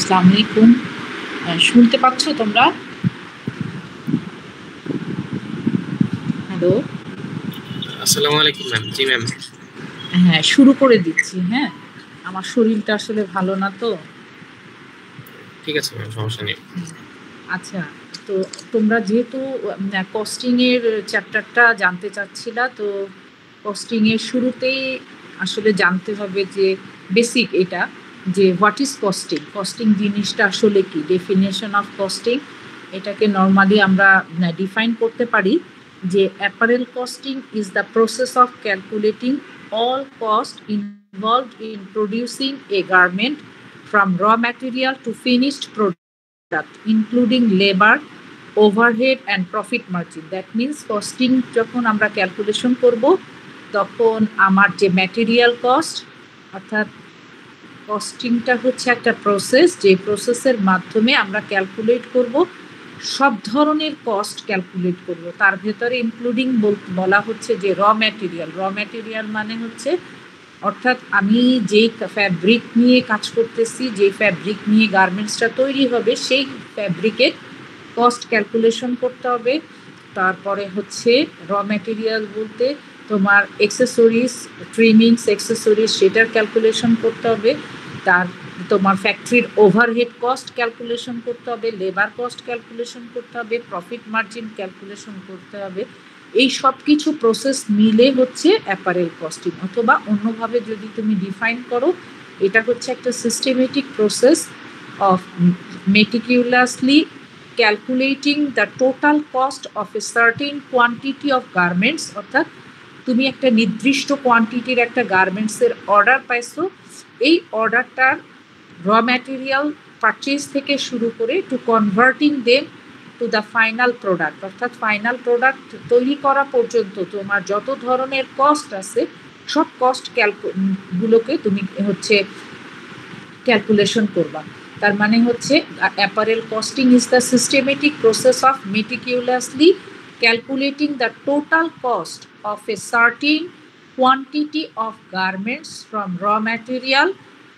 আসসালামু আলাইকুম, শুনতে পাচ্ছ তোমরা? হ্যালো, আসসালামু আলাইকুম ম্যাম। জি ম্যাম। হ্যাঁ, শুরু করে দিচ্ছি। হ্যাঁ, আমার শরীরটা আসলে ভালো না তো। ঠিক আছে ম্যাম, সমস্যা নেই। আচ্ছা, তো তোমরা যেহেতু কস্টিং এর চ্যাপ্টারটা জানতে চাচ্ছিলা, তো কস্টিং এর শুরুতেই আসলে জানতে হবে যে বেসিক এটা, যে হোয়াট ইজ কস্টিং। কস্টিং জিনিসটা আসলে কি, ডেফিনেশন অফ কস্টিং। এটাকে নর্মালি আমরা ডিফাইন করতে পারি যে apparel costing is the process of calculating all cost involved in producing a garment from raw material to finished product including labor, overhead and profit margin. That means costing যখন আমরা calculation করব তখন আমার যে material cost, অর্থাৎ কস্টিংটা হচ্ছে একটা process, যে প্রসেসের মাধ্যমে আমরা ক্যালকুলেট করব সব ধরনের কস্ট ক্যালকুলেট করব। তার ভেতরে ইনক্লুডিং বলা হচ্ছে যে র ম্যাটেরিয়াল মানে হচ্ছে, অর্থাৎ আমি যেই ফ্যাব্রিক নিয়ে কাজ করতেছি, যে ফ্যাব্রিক নিয়ে গার্মেন্টসটা তৈরি হবে, সেই ফ্যাব্রিকের কস্ট ক্যালকুলেশন করতে হবে। তারপরে হচ্ছে র ম্যাটেরিয়াল বলতে তোমার এক্সেসরিজ, ট্রিমিংস, এক্সেসরিজ, সেটার ক্যালকুলেশন করতে হবে। তোমার ফ্যাক্টরির ওভারহেড কস্ট ক্যালকুলেশন করতে হবে, লেবার কস্ট ক্যালকুলেশন করতে হবে, প্রফিট মার্জিন ক্যালকুলেশন করতে হবে। এই সব কিছু প্রসেস মিলে হচ্ছে অ্যাপারেল কস্টিং, অথবা অন্যভাবে যদি তুমি ডিফাইন করো, এটা হচ্ছে একটা systematic process of meticulously calculating the total cost of a certain quantity of garments. অর্থাৎ তুমি একটা নির্দিষ্ট কোয়ান্টিটির একটা গার্মেন্টসের অর্ডার পাইছো, এই অর্ডারটার র ম্যাটেরিয়াল পারচেজ থেকে শুরু করে to converting them to the final product, অর্থাৎ ফাইনাল প্রোডাক্ট তৈরি করা পর্যন্ত তোমার যত ধরনের কস্ট আছে সব কস্ট গুলোকে তুমি হচ্ছে ক্যালকুলেশন করবা। তার মানে হচ্ছে apparel costing is the systematic process of meticulously calculating the total cost of a certain quantity of garments from raw material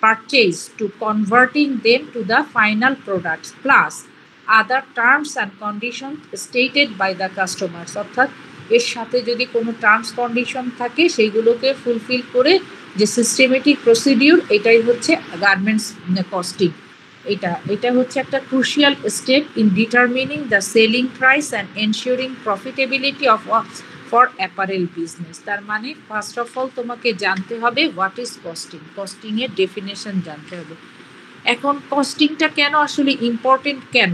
purchase to converting them to the final products plus other terms and conditions stated by the customers। অর্থাৎ এর সাথে যদি কোনো terms condition থাকে সেইগুলোকে fulfil করে যে systematic procedure, এটাই হচ্ছে গার্মেন্টস কস্টিং। এটা হচ্ছে একটা crucial step in determining the selling price and ensuring profitability of for apparel business. তার মানে ফার্স্ট অফ অল তোমাকে জানতে হবে হোয়াট ইজ কস্টিং, কস্টিংয়ের ডেফিনেশন জানতে হবে। এখন কস্টিংটা কেন আসলে ইম্পর্টেন্ট, কেন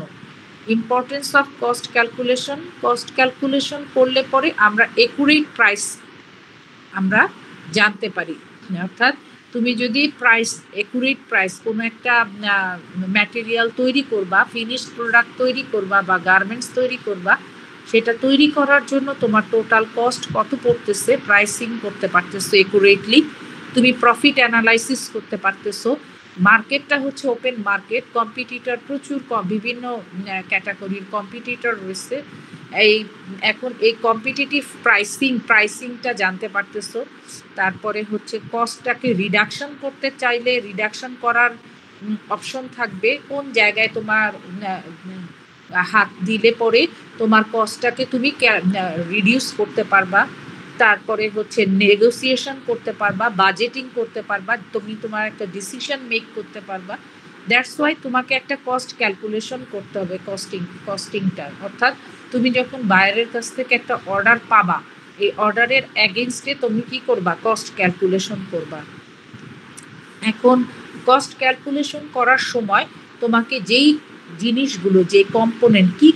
importance of cost calculation. Cost calculation করলে পরে আমরা একুরেট প্রাইস আমরা জানতে পারি। অর্থাৎ তুমি যদি একুরেট প্রাইস কোনো একটা ম্যাটেরিয়াল তৈরি করবা, ফিনিশড প্রোডাক্ট তৈরি করবা বা গার্মেন্টস তৈরি করবা, সেটা তৈরি করার জন্য তোমার টোটাল কস্ট কত পড়তেছে প্রাইসিং করতে পারতেছো একুরেটলি, তুমি প্রফিট অ্যানালাইসিস করতে পারতেছো। মার্কেটটা হচ্ছে ওপেন মার্কেট, কম্পিটিটর প্রচুর, বিভিন্ন ক্যাটাগরির কম্পিটিটর রয়েছে। এখন এই কম্পিটিটিভ প্রাইসিংটা জানতে পারতেছো। তারপরে হচ্ছে কস্টটাকে রিডাকশন করতে চাইলে রিডাকশন করার অপশন থাকবে, কোন জায়গায় তোমার হাত দিলে পরে তোমার কস্টটাকে তুমি রিডিউস করতে পারবা। তারপরে হচ্ছে নেগোসিয়েশন করতে পারবা, বাজেটিং করতে পারবা, তুমি তোমার একটা ডিসিশন মেক করতে পারবা। দ্যাটস ওয়াই তোমাকে একটা কস্ট ক্যালকুলেশন করতে হবে কস্টিংটা। অর্থাৎ তুমি যখন বাইরের কাছ থেকে একটা অর্ডার পাবা, এই অর্ডারের অ্যাগেনস্টে তুমি কি করবা, কস্ট ক্যালকুলেশন করবা। এখন কস্ট ক্যালকুলেশন করার সময় তোমাকে যেই জিনিসগুলো, যে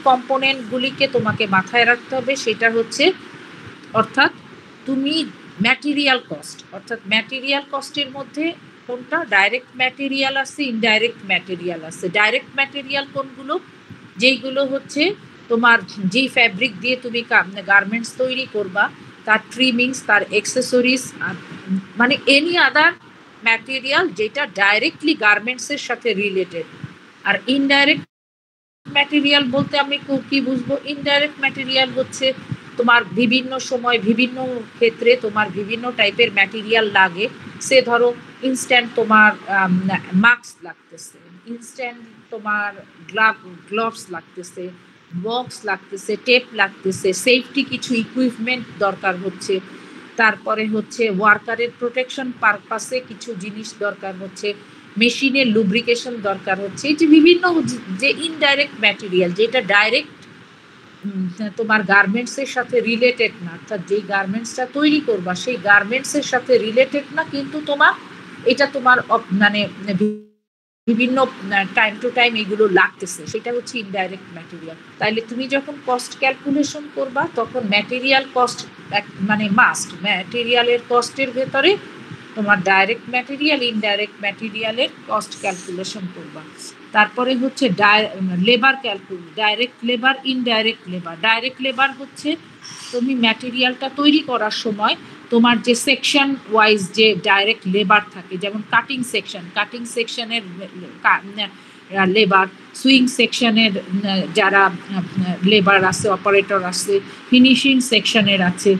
কম্পোনেন্টগুলিকে তোমাকে মাথায় রাখতে হবে, সেটা হচ্ছে অর্থাৎ তুমি ম্যাটেরিয়াল কস্ট, অর্থাৎ ম্যাটেরিয়াল কস্টের মধ্যে কোনটা? ডাইরেক্ট ম্যাটেরিয়াল আছে, ইনডাইরেক্ট ম্যাটেরিয়াল আছে। ডাইরেক্ট ম্যাটেরিয়াল কোনগুলো? যেইগুলো হচ্ছে তোমার যেই ফ্যাব্রিক দিয়ে তুমি গার্মেন্টস তৈরি করবা, তার ট্রিমিংস, তার এক্সেসরিজ, মানে এনি আদার ম্যাটেরিয়াল যেটা ডাইরেক্টলি গার্মেন্টসের সাথে রিলেটেড। আর ইনডাইরেক্ট ম্যাটেরিয়াল বলতে আমি কি বুঝবো? ইনডাইরেক্ট ম্যাটেরিয়াল হচ্ছে তোমার বিভিন্ন সময় বিভিন্ন ক্ষেত্রে তোমার বিভিন্ন টাইপের ম্যাটেরিয়াল লাগে। সে ধরো ইনস্ট্যান্ট তোমার মাস্ক লাগতেছে, ইনস্ট্যান্ট তোমার গ্লাভস লাগতেছে, বক্স লাগতেছে, টেপ লাগতেছে, সেফটি কিছু ইকুইপমেন্ট দরকার হচ্ছে, তারপরে হচ্ছে ওয়ার্কারের প্রোটেকশন পারপাসে কিছু জিনিস দরকার হচ্ছে, মেশিনের লুব্রিকেশন দরকার হচ্ছে। এই যে বিভিন্ন যে ইনডাইরেক্ট ম্যাটেরিয়াল যেটা ডাইরেক্ট তোমার গার্মেন্টসের সাথে রিলেটেড না, অর্থাৎ যেই গার্মেন্টসটা তৈরি করবা সেই গার্মেন্টসের সাথে রিলেটেড না, কিন্তু তোমার এটা তোমার মানে বিভিন্ন টাইম টু টাইম এগুলো লাগতেছে, সেটা হচ্ছে ইনডাইরেক্ট ম্যাটেরিয়াল। তাইলে তুমি যখন কস্ট ক্যালকুলেশন করবা তখন ম্যাটেরিয়াল কস্ট মানে মাস্ট, ম্যাটেরিয়ালের কস্টের ভেতরে তোমার ডাইরেক্ট ম্যাটেরিয়াল, ইনডাইরেক্ট ম্যাটেরিয়ালের কস্ট ক্যালকুলেশন করবা। তারপরে হচ্ছে labour direct labour, indirect labour. Direct labour হচ্ছে তুমি ম্যাটেরিয়ালটা তৈরি করার সময় তোমার যে সেকশন ওয়াইজ যে ডাইরেক্ট লেবার থাকে, যেমন কাটিং সেকশনের লেবার, সুইং সেকশনের যারা লেবার আছে, অপারেটর আছে, ফিনিশিং সেকশনের আছে,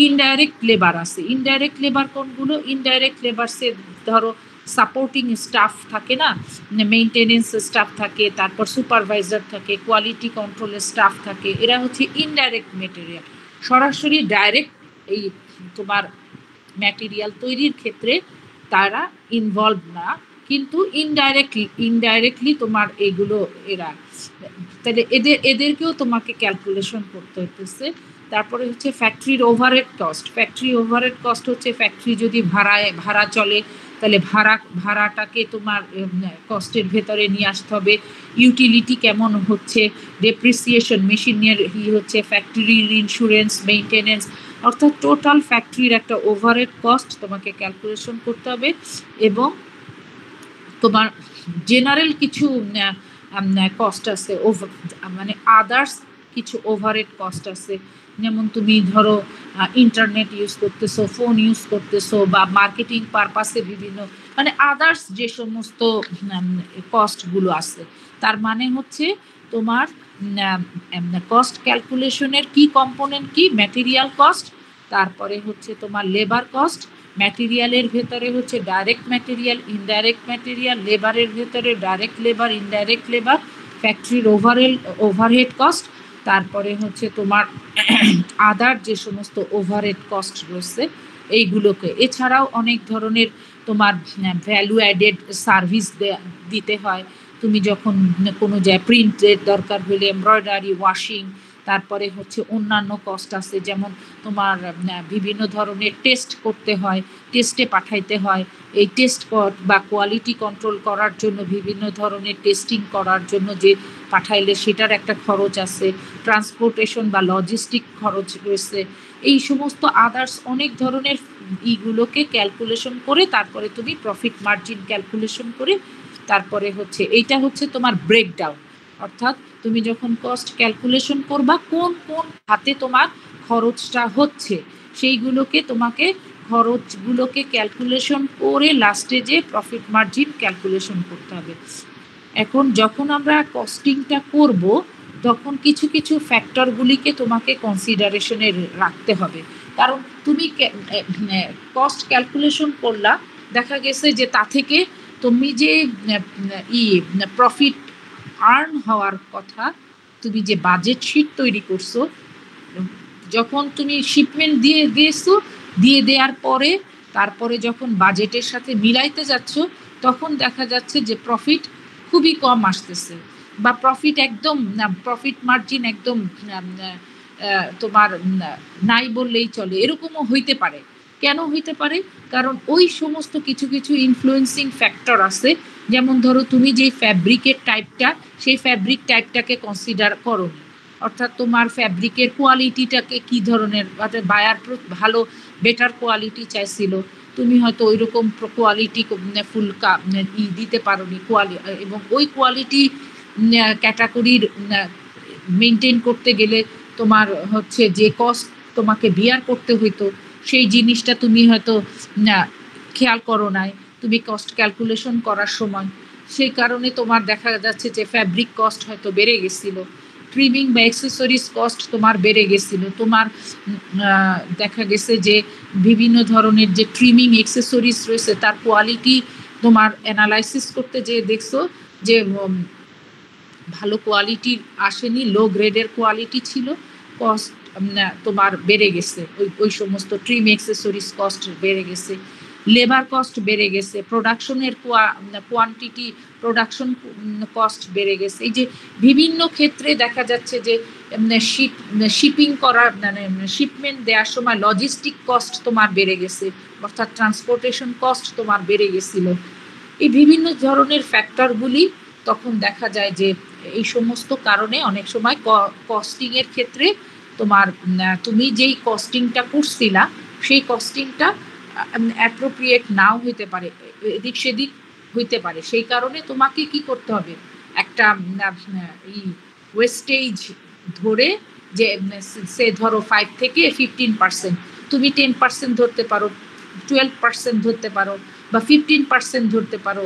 ইনডাইরেক্ট লেবার আছে। ইনডাইরেক্ট লেবার কোনগুলো? ইনডাইরেক্ট লেবার সে ধরো সাপোর্টিং স্টাফ থাকে না, মেইনটেনেন্স স্টাফ থাকে, তারপর সুপারভাইজার থাকে, কোয়ালিটি কন্ট্রোলের স্টাফ থাকে, এরা হচ্ছে ইনডাইরেক্ট ম্যাটেরিয়াল। সরাসরি ডাইরেক্ট এই তোমার ম্যাটেরিয়াল তৈরির ক্ষেত্রে তারা ইনভলভ না, কিন্তু ইনডাইরেক্টলি তোমার এগুলো এরা, তাহলে এদেরকেও তোমাকে ক্যালকুলেশন করতে হতেছে। তারপরে হচ্ছে ফ্যাক্টরির overhead cost. Factory overhead cost হচ্ছে ফ্যাক্টরি যদি ভাড়া চলে তাহলে ভাড়াটাকে তোমার কস্টের ভেতরে নিয়ে আসতে হবে। ইউটিলিটি কেমন হচ্ছে, ডেপ্রিসিয়েশন, মেশিনের হচ্ছে, ফ্যাক্টরির ইন্স্যুরেন্স, মেইনটেনেন্স, অর্থাৎ টোটাল ফ্যাক্টরির একটা ওভারহেড কস্ট তোমাকে ক্যালকুলেশন করতে হবে। এবং তোমার জেনারেল কিছু কস্ট আছে, মানে আদার্স কিছু ওভারহেড কস্ট আছে, যেমন তুমি ধরো ইন্টারনেট ইউজ করতেছো, ফোন ইউজ করতেছো, বা মার্কেটিং পারপাসে বিভিন্ন মানে আদার্স যে সমস্ত কস্টগুলো আছে। তার মানে হচ্ছে তোমার কস্ট ক্যালকুলেশনের কি কম্পোনেন্ট কি? ম্যাটেরিয়াল কস্ট, তারপরে হচ্ছে তোমার লেবার কস্ট, ম্যাটেরিয়ালের ভেতরে হচ্ছে ডাইরেক্ট ম্যাটেরিয়াল, ইনডাইরেক্ট ম্যাটেরিয়াল, লেবারের ভেতরে ডাইরেক্ট লেবার, ইনডাইরেক্ট লেবার, ফ্যাক্টরির ওভারহেড কস্ট, তারপরে হচ্ছে তোমার আদার যে সমস্ত ওভারহেড কস্ট রয়েছে এইগুলোকে। এছাড়াও অনেক ধরনের তোমার ভ্যালু অ্যাডেড সার্ভিস দিতে হয়। তুমি যখন কোনো জায়গায় প্রিন্টের দরকার হলে, এমব্রয়ডারি, ওয়াশিং, তারপরে হচ্ছে অন্যান্য কস্ট আছে, যেমন তোমার বিভিন্ন ধরনের টেস্ট করতে হয়, টেস্টে পাঠাইতে হয়। এই টেস্ট বা কোয়ালিটি কন্ট্রোল করার জন্য বিভিন্ন ধরনের টেস্টিং করার জন্য যে পাঠাইলে সেটার একটা খরচ আছে, ট্রান্সপোর্টেশন বা লজিস্টিক খরচ রয়েছে। এই সমস্ত আদার্স অনেক ধরনের ইগুলোকে ক্যালকুলেশন করে তারপরে তুমি প্রফিট মার্জিন ক্যালকুলেশন করে তারপরে হচ্ছে এইটা হচ্ছে তোমার ব্রেকডাউন। অর্থাৎ তুমি যখন কস্ট ক্যালকুলেশন করবা কোন কোন হাতে তোমার খরচটা হচ্ছে সেইগুলোকে তোমাকে খরচগুলোকে ক্যালকুলেশন করে লাস্টে যে প্রফিট মার্জিন ক্যালকুলেশন করতে হবে। এখন যখন আমরা কস্টিংটা করব তখন কিছু কিছু ফ্যাক্টরগুলিকে তোমাকে কনসিডারেশনে রাখতে হবে। কারণ তুমি কস্ট ক্যালকুলেশন করলা, দেখা গেছে যে তা থেকে তুমি যে প্রফিট আর্ন হওয়ার কথা, তুমি যে বাজেট শিট তৈরি করছো, যখন তুমি শিপমেন্ট দিয়ে দেওয়ার পরে তারপরে যখন বাজেটের সাথে মিলাইতে যাচ্ছ তখন দেখা যাচ্ছে যে প্রফিট খুবই কম আসতেছে, বা প্রফিট মার্জিন একদম তোমার নাই বললেই চলে, এরকমও হইতে পারে। কেন হইতে পারে? কারণ ওই সমস্ত কিছু কিছু ইনফ্লুয়েন্সিং ফ্যাক্টর আছে। যেমন ধরো তুমি যেই ফ্যাব্রিকের টাইপটা, সেই ফ্যাব্রিক টাইপটাকে কনসিডার করো, অর্থাৎ তোমার ফ্যাব্রিকের কোয়ালিটিটাকে কি ধরনের, অর্থাৎ বায়ার ভালো বেটার কোয়ালিটি চাইছিল, তুমি হয়তো ওই রকম কোয়ালিটি ফুল দিতে পারো নি, এবং ওই কোয়ালিটি ক্যাটাগরির মেনটেন করতে গেলে তোমার হচ্ছে যে কস্ট তোমাকে বিয়ার করতে হইতো সেই জিনিসটা তুমি হয়তো খেয়াল করো নাই তুমি কস্ট ক্যালকুলেশন করার সময়, সেই কারণে তোমার দেখা যাচ্ছে যে ফ্যাব্রিক কস্ট হয়তো বেড়ে গেছিল, ট্রিমিং বা অ্যাক্সেসরিজ কস্ট তোমার বেড়ে গেছিল, তোমার দেখা গেছে যে বিভিন্ন ধরনের যে ট্রিমিং অ্যাক্সেসরিজ রয়েছে তার কোয়ালিটি তোমার অ্যানালাইসিস করতে যে দেখছো যে ভালো কোয়ালিটির আসেনি, লো গ্রেডের কোয়ালিটি ছিল, কস্ট তোমার বেড়ে গেছে, ওই সমস্ত ট্রিম অ্যাক্সেসরিজ কস্ট বেড়ে গেছে, লেবার কস্ট বেড়ে গেছে, প্রোডাকশনের কোয়ান্টিটি প্রোডাকশন কস্ট বেড়ে গেছে। এই যে বিভিন্ন ক্ষেত্রে দেখা যাচ্ছে যে শিপিং করার শিপমেন্ট দেওয়ার সময় লজিস্টিক কস্ট তোমার বেড়ে গেছে, অর্থাৎ ট্রান্সপোর্টেশন কস্ট তোমার বেড়ে গেছিল। এই বিভিন্ন ধরনের ফ্যাক্টরগুলি তখন দেখা যায় যে এই সমস্ত কারণে অনেক সময় কস্টিং এর ক্ষেত্রে তোমার তুমি যেই কস্টিংটা করছিলা সেই কস্টিংটা অ্যাপ্রোপ্রিয়েট নাও হইতে পারে, এদিক সেদিক হইতে পারে, সেই কারণে তোমাকে কি করতে হবে একটা ওয়েস্টেজ ধরে যে সে ধরো 5 থেকে 15%, তুমি 10% ধরতে পারো, 12% ধরতে পারো বা 15% ধরতে পারো,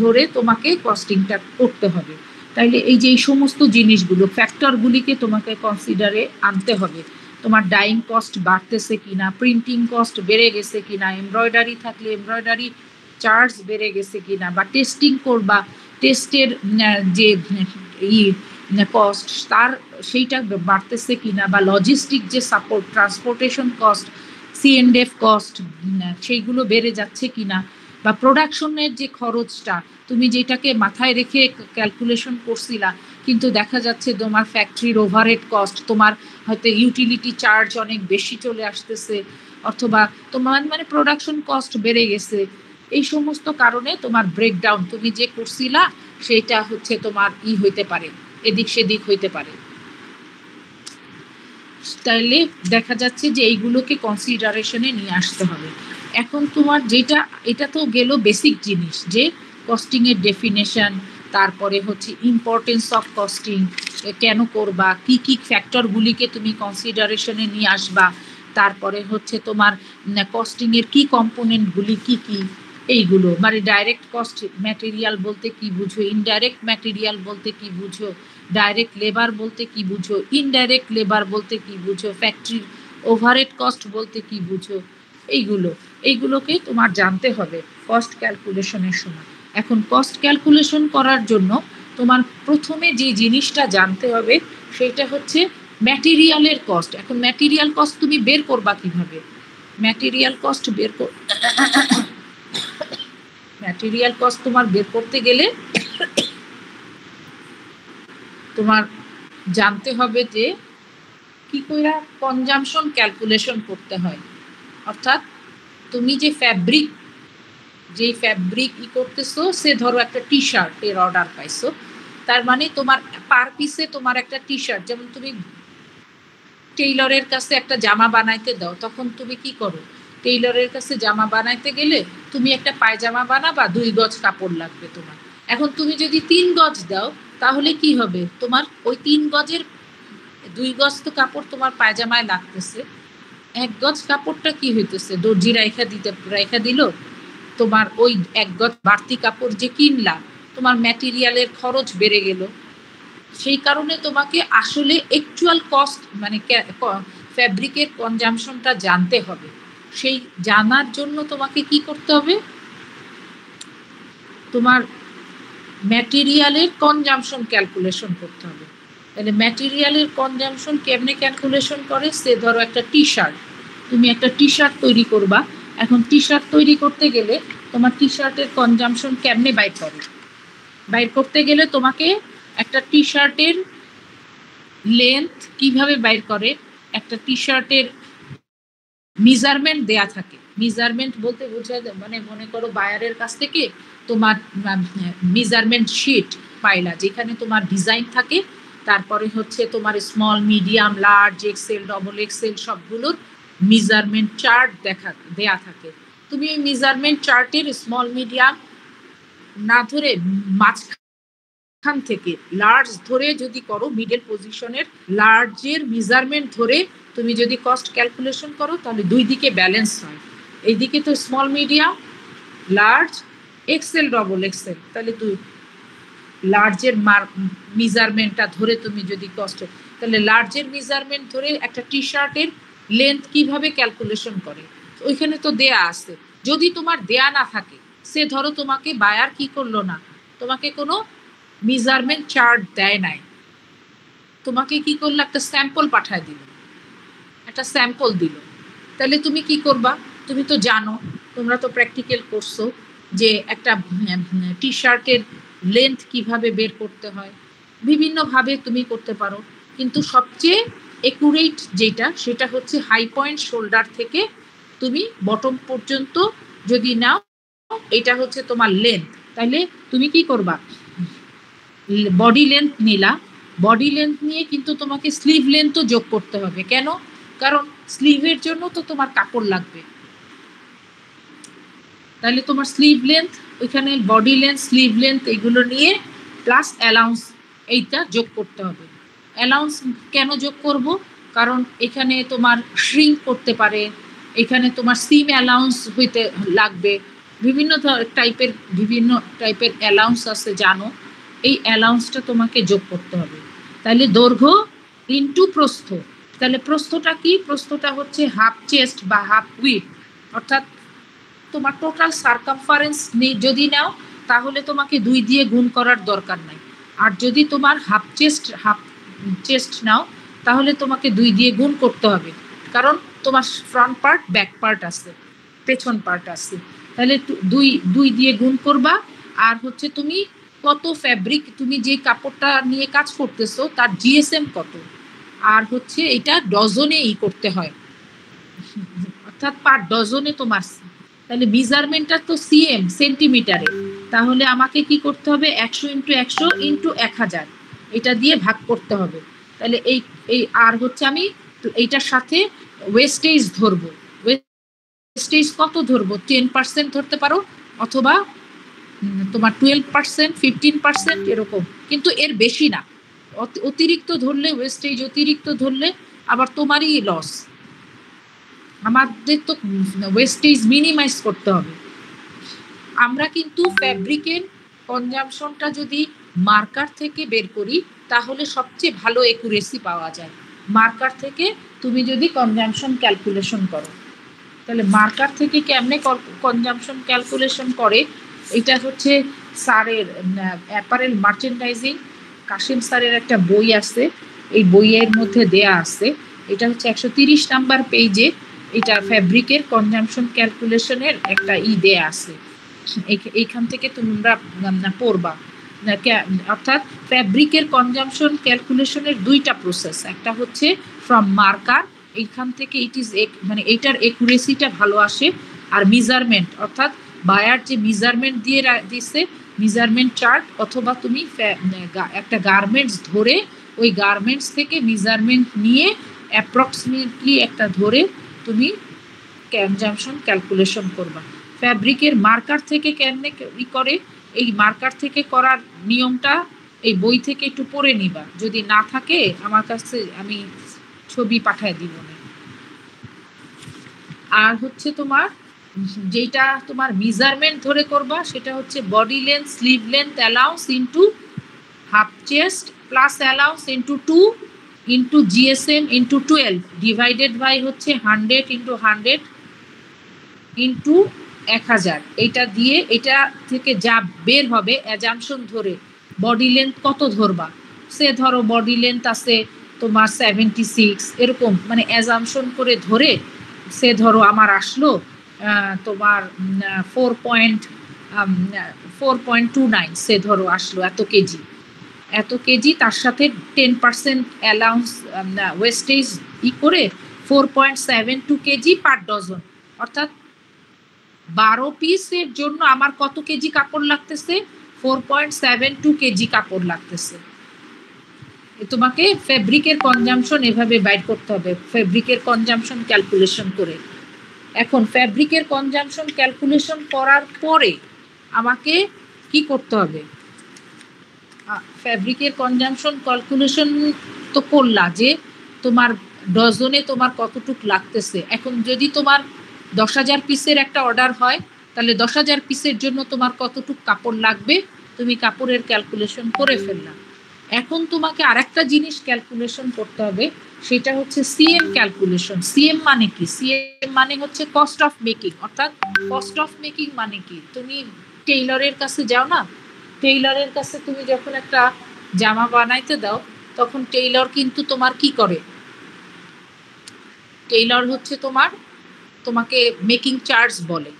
ধরে তোমাকে কস্টিংটা করতে হবে। তাইলে এই যে এই সমস্ত জিনিসগুলো ফ্যাক্টরগুলিকে তোমাকে কনসিডারে আনতে হবে, তোমার ডাইং কস্ট বাড়তেছে কিনা, প্রিন্টিং কস্ট বেড়ে গেছে কিনা, এমব্রয়ডারি থাকলে এমব্রয়ডারি চার্জ বেড়ে গেছে কিনা, বা টেস্টিং করবা টেস্টের যে কস্ট তার সেইটা বাড়তেছে কিনা, বা লজিস্টিক যে support transportation cost C&F cost সেইগুলো বেড়ে যাচ্ছে কিনা, বা প্রোডাকশনের যে খরচটা তুমি যেটাকে মাথায় রেখে ক্যালকুলেশন করছিলা কিন্তু দেখা যাচ্ছে তোমার ফ্যাক্টরির ওভারহেড কস্ট, তোমার হয়তো ইউটিলিটি চার্জ অনেক বেশি চলে আসতেছে, অথবা তোমার প্রোডাকশন কস্ট বেড়ে গেছে, এই সমস্ত কারণে তোমার ব্রেকডাউন তুমি যে করছিলা সেটা হচ্ছে তোমার হইতে পারে, এদিক সেদিক হইতে পারে। তাইলে দেখা যাচ্ছে যে এইগুলোকে কনসিডারেশনে নিয়ে আসতে হবে। এখন তোমার যেটা এটা তো গেল বেসিক জিনিস যে কস্টিং এর ডেফিনেশন, তারপরে হচ্ছে ইম্পর্টেন্স অফ কস্টিং কেন করবা, কি কি ফ্যাক্টরগুলিকে তুমি কনসিডারেশনে নিয়ে আসবা, তারপরে হচ্ছে তোমার কস্টিং এর কি কম্পোনেন্টগুলি কি কি, এইগুলো ডাইরেক্ট কস্ট ম্যাটেরিয়াল বলতে কি বুঝো, ইনডাইরেক্ট ম্যাটেরিয়াল বলতে কি বুঝো, ডাইরেক্ট লেবার বলতে কি বুঝো, ইনডাইরেক্ট লেবার বলতে কি বুঝো, ফ্যাক্টরির ওভারহেড কস্ট বলতে কি বুঝো, এইগুলোকে তোমার জানতে হবে কস্ট ক্যালকুলেশনের সময়। এখন কস্ট ক্যালকুলেশন করার জন্য তোমার প্রথমে যে জিনিসটা জানতে হবে সেটা হচ্ছে ম্যাটেরিয়ালের কস্ট। এখন ম্যাটেরিয়াল কস্ট তুমি বের করবা কিভাবে? ম্যাটেরিয়াল কস্ট তোমার বের করতে গেলে তোমার জানতে হবে যে কি করে কনজাম্পশন ক্যালকুলেশন করতে হয়, অর্থাৎ তুমি যে ফ্যাব্রিক করতেছো, সে ধরো একটা টি শার্টের অর্ডার পাইছো, তার মানে তোমার পার পিসে তোমার একটা টি শার্ট, যেমন তুমি টেইলরের কাছে একটা জামা বানাইতে দাও, তখন তুমি কি করো, টেইলরের কাছে জামা বানাইতে গেলে তুমি একটা পায়জামা বানাবা, 2 গজ কাপড় লাগবে তোমার। এখন তুমি যদি 3 গজ দাও তাহলে কি হবে, তোমার ওই 3 গজের 2 গজ তো কাপড় তোমার পায়জামায় লাগতেছে, 1 গজ কাপড়টা কি হইতেছে, দর্জি রাইখা দিল, তোমার ওই 1 গজ বাড়তি কাপড় যে কিনলা তোমার ম্যাটেরিয়ালের খরচ বেড়ে গেল। সেই কারণে তোমাকে আসলে অ্যাকচুয়াল কস্ট ফ্যাব্রিকের কনজাম্পশনটা জানতে হবে। সেই জানার জন্য তোমাকে কি করতে হবে, তোমার ম্যাটেরিয়ালের কনজাম্পশন ক্যালকুলেশন করতে হবে। তাহলে ম্যাটেরিয়ালের কনজাম্পশন কেমনে ক্যালকুলেশন করে, সে ধরো একটা টি শার্ট, তুমি একটা টি শার্ট তৈরি করবা, এখন টি শার্ট তৈরি করতে গেলে তোমার টি শার্টের কনজাম্পশন কেমনে বাইর করতে গেলে তোমাকে একটা টি শার্টের লেন্থ কিভাবে বাইর করে, একটা টি শার্টের মেজারমেন্ট দেয়া থাকে, মেজারমেন্ট বলতে বোঝায় মনে করো বায়ারের কাছ থেকে তোমার মেজারমেন্ট শিট পাইলা, যেখানে তোমার ডিজাইন থাকে, তারপরে হচ্ছে তোমার small, medium, large, XL, double XL সবগুলোর মেজারমেন্ট চার্ট দেয়া থাকে। তুমি ওই মেজারমেন্ট চার্টের স্মল মিডিয়াম না ধরে মাঝখান থেকে লার্জ ধরে যদি করো, মিডল পজিশনের লার্জের মেজারমেন্ট ধরে তুমি যদি কস্ট ক্যালকুলেশন করো, তাহলে দুই দিকে ব্যালেন্স হয়। এইদিকে তো small medium, large, XL, double XL, তাহলে তুই লার্জের মেজারমেন্টটা ধরে তুমি যদি কস্ট, তাহলে লার্জের মেজারমেন্ট ধরে একটা টি শার্টের লেন্থ কিভাবে ক্যালকুলেশন করে ওইখানে তো দেয়া আছে। যদি তোমার দেয়া না থাকে, সে ধরো তোমাকে বায়ার কি করলো না, তোমাকে কোনো মেজারমেন্ট চার্ট দেয় নাই, তোমাকে কি করলো, একটা স্যাম্পল পাঠায় দিল, একটা স্যাম্পল দিল, তাহলে তুমি কি করবা? তুমি তো জানো, তোমরা তো প্র্যাকটিক্যাল করছো যে একটা টি শার্টের লেন্থ কিভাবে বের করতে হয়, বিভিন্নভাবে তুমি করতে পারো, কিন্তু সবচেয়ে একুরেট যেটা সেটা হচ্ছে হাই পয়েন্ট শোল্ডার থেকে তুমি বটম পর্যন্ত যদি নাও, এটা হচ্ছে তোমার লেন্থ। তাহলে তুমি কি করবা, বডি লেন্থ নিলা, বডি লেন্থ নিয়ে কিন্তু তোমাকে স্লিভ লেন্থও যোগ করতে হবে। কেন? কারণ স্লিভের জন্য তো তোমার কাপড় লাগবে, তাহলে তোমার স্লিভ লেন্থ, ওইখানে বডি লেন্থ, স্লিভ লেন্থ এগুলো নিয়ে প্লাস অ্যালাউন্স এইটা যোগ করতে হবে। অ্যালাউন্স কেন যোগ করব? কারণ এখানে তোমার শ্রিঙ্ক করতে পারে, এখানে তোমার সিম অ্যালাউন্স হইতে লাগবে, বিভিন্ন টাইপের অ্যালাউন্স আছে জানো, এই অ্যালাউন্সটা তোমাকে যোগ করতে হবে। তাহলে দৈর্ঘ্য ইনটু প্রস্থ, তাহলে প্রস্থটা কি? প্রস্থটা হচ্ছে হাফ চেস্ট বা হাফ উইথ, অর্থাৎ তোমার টোটাল সার্কামফারেন্স যদি নাও তাহলে তোমাকে 2 দিয়ে গুণ করার দরকার নাই, আর যদি তোমার হাফ চেস্ট নাও তাহলে তোমাকে 2 দিয়ে গুণ করতে হবে, কারণ তোমার ফ্রন্ট পার্ট, ব্যাক পার্ট আছে, পেছন পার্ট আছে, তাহলে 2 দিয়ে গুণ করবা। আর হচ্ছে তুমি কত ফ্যাব্রিক, তুমি যে কাপড়টা নিয়ে কাজ করতেছো তার জিএসএম কত, আর হচ্ছে এটা ডজনে করতে হয়, অর্থাৎ পার ডজনে তোমার, তাহলে মেজারমেন্টটা তো সিএম, সেন্টিমিটারে, তাহলে আমাকে কি করতে হবে, 100 ইন্টু 100 ইন্টু 1000 এটা দিয়ে ভাগ করতে হবে। তাহলে এই আর হচ্ছে আমি এইটার সাথে ওয়েস্টেজ ধরবো, ওয়েস্টেজ কত ধরবো, 10% ধরতে পারো, অথবা তোমার 12%, 15% এরকম, কিন্তু এর বেশি না। অতিরিক্ত ধরলে, ওয়েস্টেজ অতিরিক্ত ধরলে আবার তোমারই লস। আমাদের তো ওয়েস্টেজ মিনিমাইজ করতে হবে। আমরা কিন্তু ফ্যাব্রিকের কনজাম্পশনটা যদি মার্কার থেকে বের করি তাহলে সবচেয়ে ভালো একুরেসি পাওয়া যায়। মার্কার থেকে তুমি যদি কনজাম্পশন ক্যালকুলেশন করো, তাহলে মার্কার থেকে কেমনে কনজাম্পশন ক্যালকুলেশন করে, এটা হচ্ছে স্যারের অ্যাপারেল মার্চেন্ডাইজিং, কাশিম স্যারের একটা বই আছে, এই বইয়ের মধ্যে দেয়া আছে, এটা হচ্ছে 130 নাম্বার পেজে, এটা ফ্যাব্রিকের কনজাম্পশন ক্যালকুলেশনের একটা দেয়া আছে, এইখান থেকে তোমরা পড়বা। অর্থাৎ ফ্যাব্রিকের কনজাম্পশন ক্যালকুলেশনের 2টা প্রসেস, একটা হচ্ছে ফ্রম মার্কার, এইখান থেকে মানে এইটার একুরেসিটা ভালো আসে, আর মেজারমেন্ট, অর্থাৎ বায়ার যে মেজারমেন্ট দিয়ে দিছে, মেজারমেন্ট চার্ট, অথবা তুমি একটা গার্মেন্টস ধরে ওই গার্মেন্টস থেকে মেজারমেন্ট নিয়ে অ্যাপ্রক্সিমেটলি একটা ধরে তুমি কনজাম্পশন ক্যালকুলেশন করবা। ফ্যাব্রিকের মার্কার থেকে কেমনে করে, এই মার্কার থেকে করার নিয়মটা এই বই থেকে একটু পড়ে নিবা, যদি না থাকে আমার কাছে আমি ছবি পাঠায় দিব না। আর হচ্ছে তোমার যেটা তোমার মেজারমেন্ট ধরে করবা সেটা হচ্ছে body length, sleeve length allowance into half chest plus allowance into 2 into GSM into 12 divided by হচ্ছে 100 ইন্টু 100 ইন্টু 1000, এইটা দিয়ে এটা থেকে যা বের হবে অ্যাজাম্পশন ধরে বডি লেন্থ কত ধরবা, সে ধরো বডি লেন্থ আছে তোমার 76 এরকম, মানে অ্যাজাম্পশন করে ধরে সে ধরো আমার আসলো তোমার 4.29, সে ধরো আসলো এত কেজি, তার সাথে 10% অ্যালাউন্স ওয়েস্টেজ করে 4.72 কেজি পার ডজন, অর্থাৎ 12 পিসের জন্য আমার কত কেজি কাপড় লাগতেছে, 4.72 কেজি কাপড় লাগতেছে। তোমাকে ফেব্রিকের কনজাম্পশন এভাবে বাইর করতে হবে, ফেব্রিকের কনজাম্পশন ক্যালকুলেশন করে। এখন ফ্যাব্রিকের কনজাম্পশন ক্যালকুলেশন করার পরে আমাকে কি করতে হবে? ফ্যাব্রিকের কনজাম্পশন ক্যালকুলেশন তো করলা যে তোমার ডজনে তোমার কতটুক লাগতেছে। এখন যদি তোমার 10,000 পিসের একটা অর্ডার হয়, তাহলে 10,000 পিসের জন্য তোমার কতটুক কাপড় লাগবে, তুমি কাপড়ের ক্যালকুলেশন করে ফেললাম। এখন তোমাকে আরেকটা জিনিস ক্যালকুলেশন করতে হবে, সেটা হচ্ছে সিএম ক্যালকুলেশন। সিএম মানে কি? সিএম মানে হচ্ছে কস্ট অফ মেকিং। অর্থাৎ কস্ট অফ মেকিং মানে কি? তুমি টেইলরের কাছে যাও না, টেইলরের কাছে তুমি যখন একটা জামা বানাইতে দাও, তখন টেইলর কিন্তু তোমার কি করে? টেইলর হচ্ছে তোমাকে মেকিং চার্জ বলে।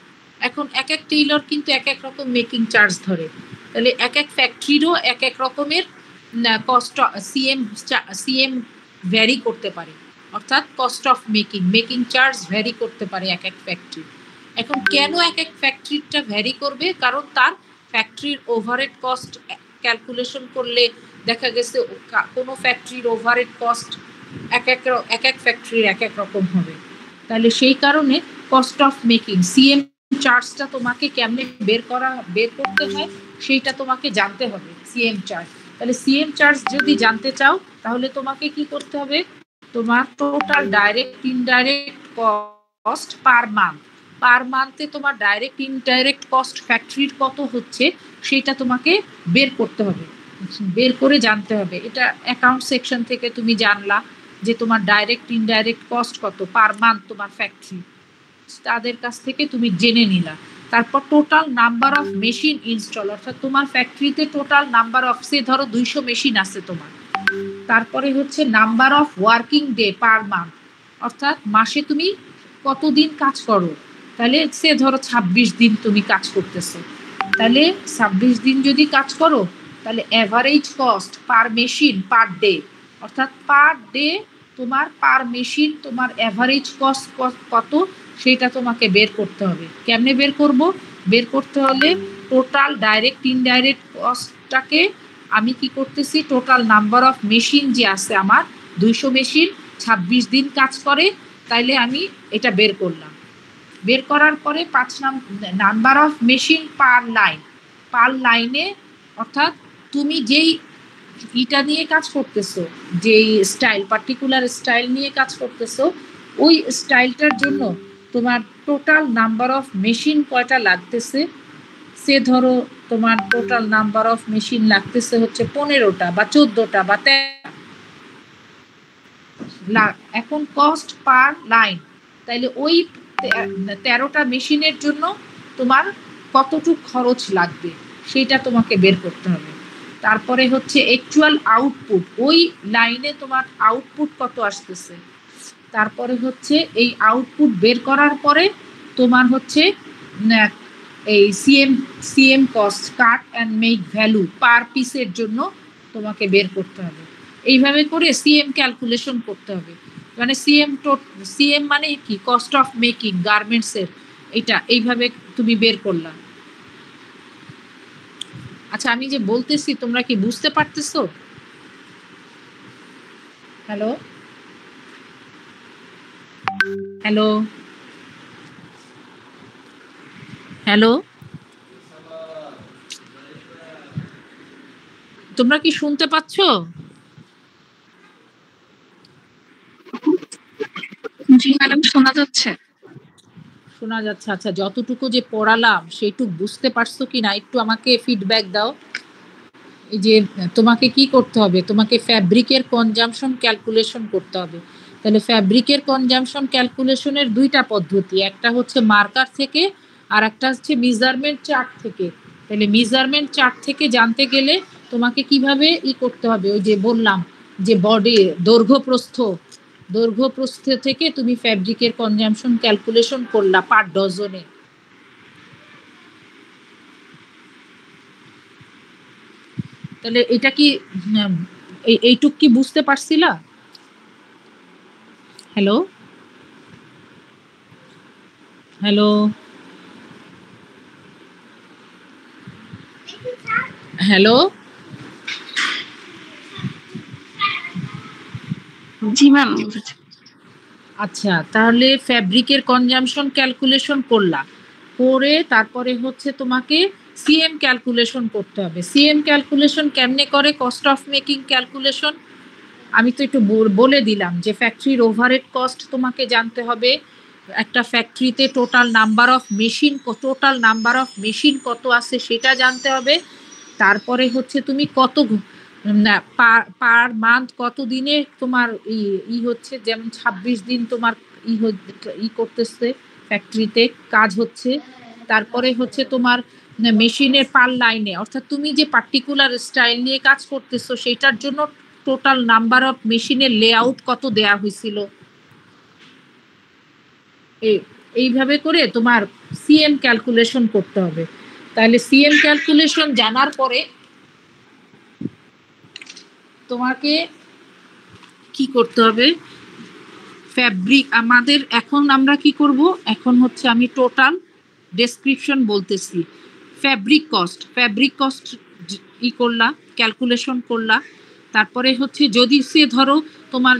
এখন এক এক টেইলর কিন্তু এক এক রকম মেকিং চার্জ ধরে। তাহলে এক এক ফ্যাক্টরিরও এক এক রকমের কস্ট সিএম ভ্যারি করতে পারে। অর্থাৎ cost of making charge vary করতে পারে এক এক ফ্যাক্টরি। এখন কেন এক এক ফ্যাক্টরিটা ভ্যারি করবে? কারণ তার ফ্যাক্টরির ওভারহেড কস্ট ক্যালকুলেশন করলে দেখা গেছে কোনো ফ্যাক্টরির ওভারহেড কস্ট এক এক ফ্যাক্টরির এক এক রকম হবে। তাহলে সেই কারণে কস্ট অফ মেকিং সিএম চার্জটা তোমাকে কেমনে বের করতে হয় সেইটা তোমাকে জানতে হবে, সিএম চার্জ। তাহলে সিএম চার্জ যদি জানতে চাও, তাহলে তোমাকে কি করতে হবে? তোমার total direct indirect cost per মান্থে তোমার ডাইরেক্ট ইনডাইরেক্ট কস্ট ফ্যাক্টরির কত হচ্ছে সেটা তোমাকে বের করতে হবে, বের করে জানতে হবে। এটা অ্যাকাউন্ট সেকশন থেকে তুমি জানলা যে তোমার ডাইরেক্ট ইনডাইরেক্ট কস্ট কত পার মান্থ তোমার ফ্যাক্টরি, তাদের কাছ থেকে তুমি জেনে নিলা। তারপর total number of machine install, অর্থাৎ তোমার ফ্যাক্টরিতে টোটাল নাম্বার অফ, সে ধরো 200 মেশিন আছে তোমার। তারপরে হচ্ছে number of working day per month, অর্থাৎ মাসে তুমি কতদিন কাজ করো। তাহলে সে ধরো 26 দিন তুমি কাজ করতেছো, তাহলে 26 দিন যদি কাজ করো, তাহলে average cost per machine per day, অর্থাৎ পার ডে তোমার পার মেশিন তোমার অ্যাভারেজ কস্ট কত সেটা তোমাকে বের করতে হবে। কেমনে বের করব? বের করতে হলে টোটাল ডাইরেক্ট ইনডাইরেক্ট কস্টটাকে আমি কি করতেছি, টোটাল নাম্বার অফ মেশিন যে আছে আমার 200 মেশিন 26 দিন কাজ করে, তাইলে আমি এটা বের করলাম। বের করার পরে 5 নাম্বার অফ মেশিন পার লাইনে, অর্থাৎ তুমি যেই ইটা নিয়ে কাজ করতেছো, যেই স্টাইল পার্টিকুলার স্টাইল নিয়ে কাজ করতেছো, ওই স্টাইলটার জন্য তোমার টোটাল নাম্বার অফ মেশিন কয়টা লাগতেছে। সে ধরো তোমার টোটাল নাম্বার অফ মেশিন লাগতেছে হচ্ছে 15টা বা 14টা বা 13টা। এখন কস্ট পার লাইন, তাইলে ওই 13টা মেশিনের জন্য তোমার কতটুকু খরচ লাগবে সেটা তোমাকে বের করতে হবে। তারপরে হচ্ছে অ্যাকচুয়াল আউটপুট, ওই লাইনে তোমার আউটপুট কত আসতেছে। তারপরে হচ্ছে এই আউটপুট বের করার পরে তোমার হচ্ছে এই CM cost cut and make value per পিসের জন্য তোমাকে বের করতে হবে। এইভাবে করে সিএম ক্যালকুলেশন করতে হবে। মানে সিএম মানে কি? কস্ট অফ মেকিং গার্মেন্টসের, এটা এইভাবে তুমি বের করলা। আচ্ছা, আমি যে বলতেছি তোমরা কি বুঝতে পারতেছো? হ্যালো হ্যালো হ্যালো, তোমরা কি শুনতে পাচ্ছ? জি ম্যাডাম, শোনা যাচ্ছে। শোনা যাচ্ছে। আচ্ছা, যতটুকু যে পড়ালাম সেইটুকু বুঝতে পারছো কিনা একটু আমাকে ফিডব্যাক দাও। এই যে তোমাকে কি করতে হবে, তোমাকে ফ্যাব্রিকের কনজাম্পশন ক্যালকুলেশন করতে হবে। তাহলে ফ্যাব্রিকের কনজাম্পশন ক্যালকুলেশনের দুইটা পদ্ধতি, একটা হচ্ছে মার্কার থেকে আর একটা হচ্ছে মেজারমেন্ট চার্ট থেকে। তাহলে মেজারমেন্ট চার্ট থেকে জানতে গেলে তোমাকে কিভাবে করতে হবে, ওই যে বললাম যে বডি দৈর্ঘ্য প্রস্থ থেকে তুমি ফ্যাব্রিকের কনজাম্পশন ক্যালকুলেশন করলা পার ডজনে। তাহলে এটা কি এইটুক কি বুঝতে পারছিলা? হ্যালো হ্যালো হ্যালো জি ম্যাম, বুঝেছি। আচ্ছা, তাহলে ফ্যাব্রিকের কনজাম্পশন ক্যালকুলেশন করলা, করে তারপরে হচ্ছে তোমাকে সিএম ক্যালকুলেশন করতে হবে। সিএম ক্যালকুলেশন কেমনে করে? কস্ট অফ মেকিং ক্যালকুলেশন আমি তো একটু বলে দিলাম যে ফ্যাক্টরির ওভারহেড কস্ট তোমাকে জানতে হবে, একটা ফ্যাক্টরিতে টোটাল নাম্বার অফ মেশিন কত আছে সেটা জানতে হবে। তারপরে হচ্ছে তুমি কত পার মান্থ কত দিনে তোমার হচ্ছে, যেমন 26 দিন তোমার করতেছে ফ্যাক্টরিতে কাজ হচ্ছে। তারপরে হচ্ছে তোমার মেশিনের পার লাইনে, অর্থাৎ তুমি যে পার্টিকুলার স্টাইল নিয়ে কাজ করতেছো সেটার জন্য টোটাল নাম্বার অফ মেশিনের লেআউট কত দেয়া হয়েছিল। এইভাবে করে তোমার সিএম ক্যালকুলেশন করতে হবে। তাহলে সিএম ক্যালকুলেশন জানার পরে তোমাকে কি করতে হবে? ফ্যাব্রিক আমাদের এখন আমরা কি করব, এখন হচ্ছে আমি টোটাল ডেসক্রিপশন বলতেছি। ফ্যাব্রিক কস্ট করলা, ক্যালকুলেশন করলা। তারপরে হচ্ছে যদি সে ধরো তোমার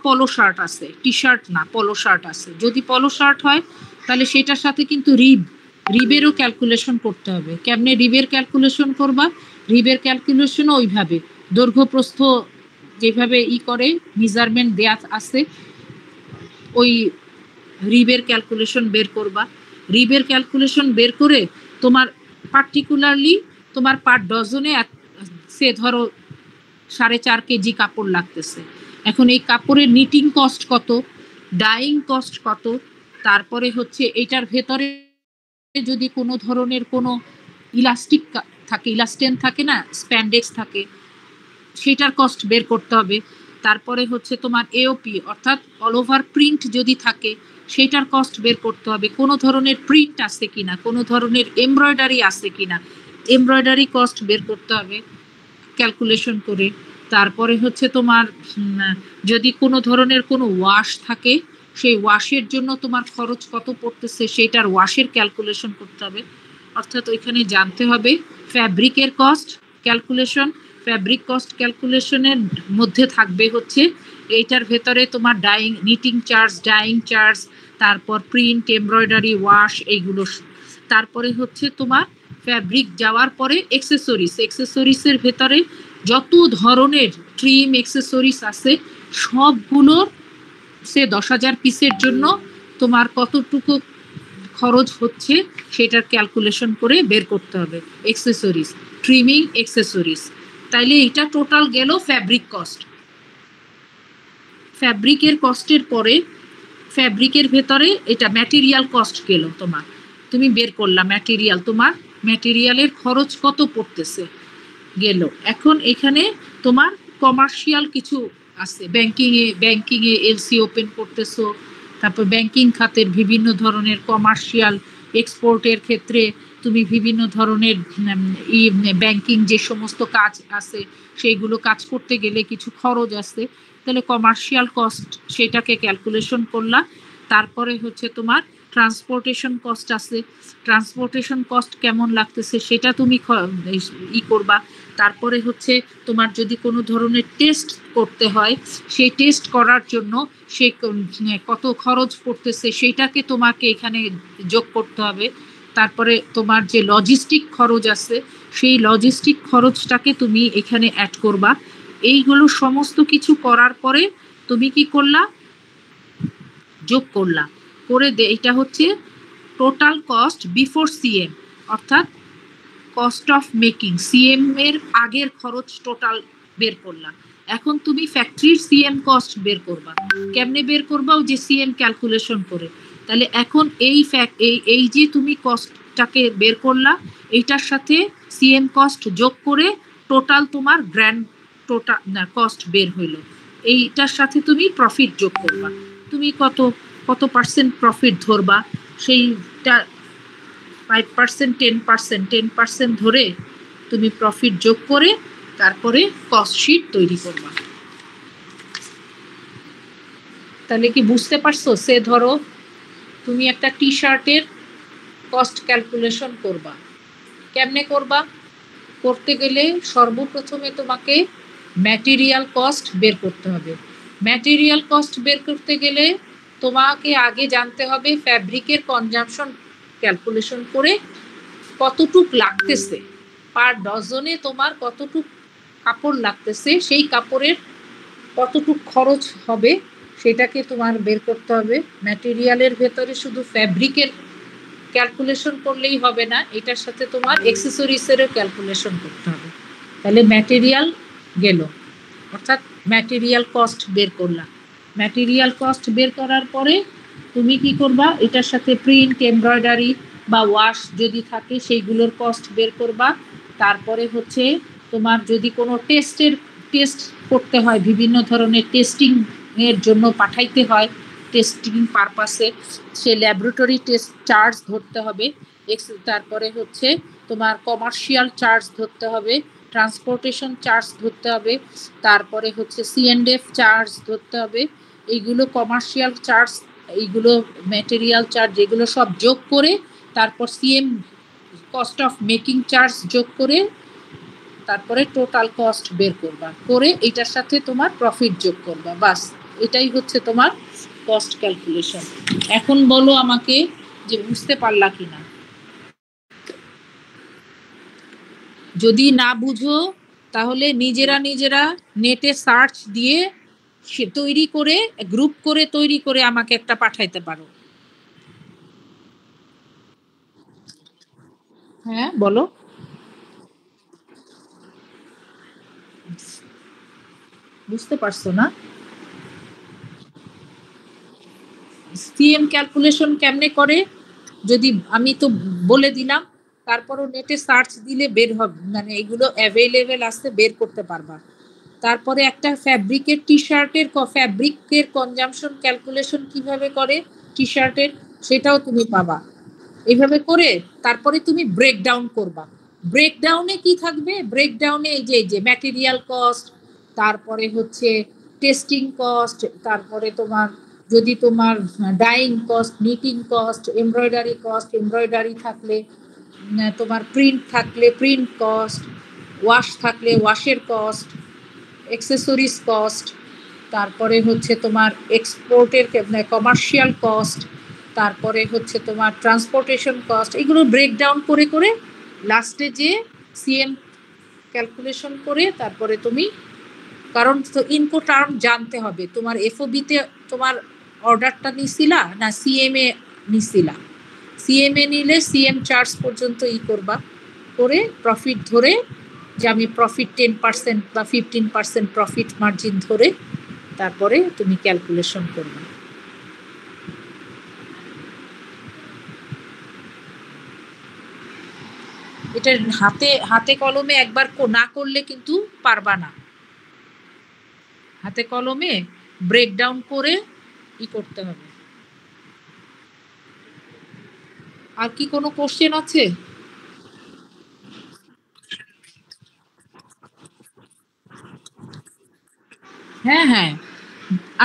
পলো শার্ট আছে, টি শার্ট না পলো শার্ট আছে, যদি পলো শার্ট হয় তাহলে সেটার সাথে কিন্তু রিবেরও ক্যালকুলেশন করতে হবে। কেমনে রিবের ক্যালকুলেশন করবা? রিবের ক্যালকুলেশনও ওইভাবে দৈর্ঘ্য প্রস্থ যেভাবে করে মেজারমেন্ট দেয়া আছে, ওই রিবের ক্যালকুলেশন বের করবা। রিবের ক্যালকুলেশন বের করে তোমার পার্টিকুলারলি তোমার পার ডজনে সে ধরো 4.5 কেজি কাপড় লাগতেছে, এখন এই কাপড়ের নিটিং কস্ট কত, ডাইং কস্ট কত, তারপরে হচ্ছে এটার ভেতরে যদি কোনো ধরনের কোনো ইলাস্টিক থাকে, ইলাস্টেন থাকে না, স্প্যান্ডেক্স থাকে, সেটার কস্ট বের করতে হবে। তারপরে হচ্ছে তোমার এওপি অর্থাৎ অল ওভার প্রিন্ট যদি থাকে সেটার কস্ট বের করতে হবে, কোনো ধরনের প্রিন্ট আছে কিনা, কোনো ধরনের এমব্রয়ডারি আছে কিনা, এমব্রয়ডারি কস্ট বের করতে হবে ক্যালকুলেশন করে। তারপরে হচ্ছে তোমার যদি কোনো ধরনের কোনো ওয়াশ থাকে সেই ওয়াশের জন্য তোমার খরচ কত পড়তেছে সেটার ওয়াশের ক্যালকুলেশন করতে হবে। অর্থাৎ ওইখানে জানতে হবে ফ্যাব্রিকের কস্ট ক্যালকুলেশন। ফ্যাব্রিক কস্ট ক্যালকুলেশনের মধ্যে থাকবে হচ্ছে এইটার ভেতরে তোমার dyeing, knitting charge, dyeing charge, তারপর প্রিন্ট, এমব্রয়ডারি, ওয়াশ, এইগুলো। তারপরে হচ্ছে তোমার ফ্যাব্রিক যাওয়ার পরে এক্সেসরিজের ভেতরে যত ধরনের ট্রিম এক্সেসরিজ আছে সবগুলোর সে 10,000 পিসের জন্য তোমার কতটুকু খরচ হচ্ছে সেটার ক্যালকুলেশন করে বের করতে হবে। এক্সেসরিজ, ট্রিমিং, এক্সেসরিজ, তাইলে এটা টোটাল গেল ফ্যাব্রিক কস্ট। ফ্যাব্রিকের কস্টের পরে ফ্যাব্রিকের ভেতরে এটা ম্যাটেরিয়াল কস্ট গেল তোমার, তুমি বের করলা ম্যাটেরিয়াল, তোমার ম্যাটেরিয়ালের খরচ কত পড়তেছে গেল। এখন এখানে তোমার কমার্শিয়াল কিছু আছে, ব্যাংকিংয়ে এলসি ওপেন করতেছো, তারপর ব্যাংকিং খাতের বিভিন্ন ধরনের কমার্শিয়াল এক্সপোর্টের ক্ষেত্রে তুমি বিভিন্ন ধরনের ব্যাংকিং যে সমস্ত কাজ আছে সেইগুলো কাজ করতে গেলে কিছু খরচ আছে, তাহলে কমার্শিয়াল কস্ট সেটাকে ক্যালকুলেশন করলা। তারপরে হচ্ছে তোমার ট্রান্সপোর্টেশন কস্ট আছে, ট্রান্সপোর্টেশন কস্ট কেমন লাগতেছে সেটা তুমি করবা। তারপরে হচ্ছে তোমার যদি কোনো ধরনের টেস্ট করতে হয় সেই টেস্ট করার জন্য সে কত খরচ পড়তেছে সেইটাকে তোমাকে এখানে যোগ করতে হবে। তারপরে তোমার যে লজিস্টিক খরচ আছে সেই লজিস্টিক খরচটাকে তুমি এখানে অ্যাড করবা। এইগুলো সমস্ত কিছু করার পরে তুমি কি করলা? যোগ করলা, করে এটা হচ্ছে টোটাল কস্ট বিফোর সিএম, অর্থাৎ কস্ট অফ মেকিং, সিএম এর আগের খরচ টোটাল বের করলা। এখন তুমি ফ্যাক্টরির সিএম কস্ট বের করবা। কেমনে বের করবা? ওই যে সিএম ক্যালকুলেশন করে। তাহলে এখন এই যে তুমি কস্টটাকে বের করলা এইটার সাথে সিএম কস্ট যোগ করে টোটাল তোমার গ্র্যান্ড টোটাল কস্ট বের হইলো। এইটার সাথে তুমি প্রফিট যোগ করবা। তুমি কত পার্সেন্ট প্রফিট ধরবা সেইটা 5%, 10% ধরে তুমি প্রফিট যোগ করে তারপরে কস্ট শিট তৈরি করবা। তাহলে কি বুঝতে পারছো? সে ধরো তুমি একটা টি শার্টের কস্ট ক্যালকুলেশন করবা, কেমনে করবা? করতে গেলে সর্বপ্রথমে তোমাকে ম্যাটেরিয়াল কস্ট বের করতে হবে। ম্যাটেরিয়াল কস্ট বের করতে গেলে তোমাকে আগে জানতে হবে ফ্যাব্রিকের কনজাম্পশন ক্যালকুলেশন করে কতটুক লাগতেছে, পার ডজনে তোমার কতটুক কাপড় লাগতেছে, সেই কাপড়ের কতটুক খরচ হবে সেটাকে তোমার বের করতে হবে। ম্যাটেরিয়ালের ভেতরে শুধু ফ্যাব্রিকের ক্যালকুলেশন করলেই হবে না, এটার সাথে তোমার অ্যাক্সেসরিজেরও ক্যালকুলেশন করতে হবে। তাহলে ম্যাটেরিয়াল গেল, অর্থাৎ ম্যাটেরিয়াল কস্ট বের করলাম। ম্যাটেরিয়াল কস্ট বের করার পরে তুমি কি করবা, এটার সাথে প্রিন্ট, এমব্রয়ডারি বা ওয়াশ যদি থাকে সেইগুলোর কস্ট বের করবা। তারপরে হচ্ছে তোমার যদি কোনো টেস্ট করতে হয়, বিভিন্ন ধরনের টেস্টিং এর জন্য পাঠাইতে হয় টেস্টিং পারপাসে, সে ল্যাবরেটরি টেস্ট চার্জ ধরতে হবে। তারপরে হচ্ছে তোমার কমার্শিয়াল চার্জ ধরতে হবে, ট্রান্সপোর্টেশন চার্জ ধরতে হবে, তারপরে হচ্ছে C&F চার্জ ধরতে হবে। এইগুলো কমার্শিয়াল চার্জ, এইগুলো ম্যাটেরিয়াল চার্জ, এগুলো সব যোগ করে তারপর CM cost of making charge যোগ করে তারপরে টোটাল কস্ট বের করবা, করে এটার সাথে তোমার প্রফিট যোগ করবা। বাস, এটাই হচ্ছে তোমার কস্ট ক্যালকুলেশন। এখন বলো আমাকে যে বুঝতে পারলা কিনা। যদি না বুঝো তাহলে নিজেরা নেটে সার্চ দিয়ে তৈরি করে, গ্রুপ করে তৈরি করে আমাকে একটা পাঠাইতে পারো। হ্যাঁ বলো। বুঝতে পারছো না? সিএম ক্যালকুলেশন কেমনে করে যদি আমি তো বলে দিলাম, তারপরও নেটে সার্চ দিলে বের হবে, মানে এগুলো অ্যাভেলেবেল আছে, বের করতে পারবা। তারপরে একটা ফ্যাব্রিকের ফ্যাব্রিকের কনজাম্পশন ক্যালকুলেশন কিভাবে করে টি শার্টের, সেটাও তুমি পাবা। এইভাবে করে তারপরে তুমি ব্রেকডাউন করবা। ব্রেকডাউনে কি থাকবে, ব্রেকডাউনে এই যে ম্যাটেরিয়াল কস্ট, তারপরে হচ্ছে টেস্টিং কস্ট, তারপরে তোমার যদি তোমার dyeing cost, knitting cost, embroidery থাকলে, তোমার প্রিন্ট থাকলে প্রিন্ট কস্ট, ওয়াশ থাকলে ওয়াশের কস্ট, অ্যাক্সেসরিজ কস্ট, তারপরে হচ্ছে তোমার এক্সপোর্টের কমার্শিয়াল কস্ট, তারপরে হচ্ছে তোমার ট্রান্সপোর্টেশন কস্ট, এগুলো ব্রেকডাউন করে করে লাস্টে যে সিএম ক্যালকুলেশন করে তারপরে তুমি, কারণ তো ইনপুট টার্ম জানতে হবে, তোমার এফওবিতে তোমার অর্ডারটা নিছিলা না সিএমএ নিছিলা। সিএমএ নিলে সিএম চার্জ পর্যন্ত করবা, করে প্রফিট ধরে যে আমি প্রফিট 10% বা 15% প্রফিট মার্জিন ধরে তারপরে তুমি ক্যালকুলেশন করবে। এটা হাতে কলমে একবার না করলে কিন্তু পারবা না, হাতে কলমে ব্রেকডাউন করে করতে হবে। আর কি কোনো কোশ্চেন আছে? হ্যাঁ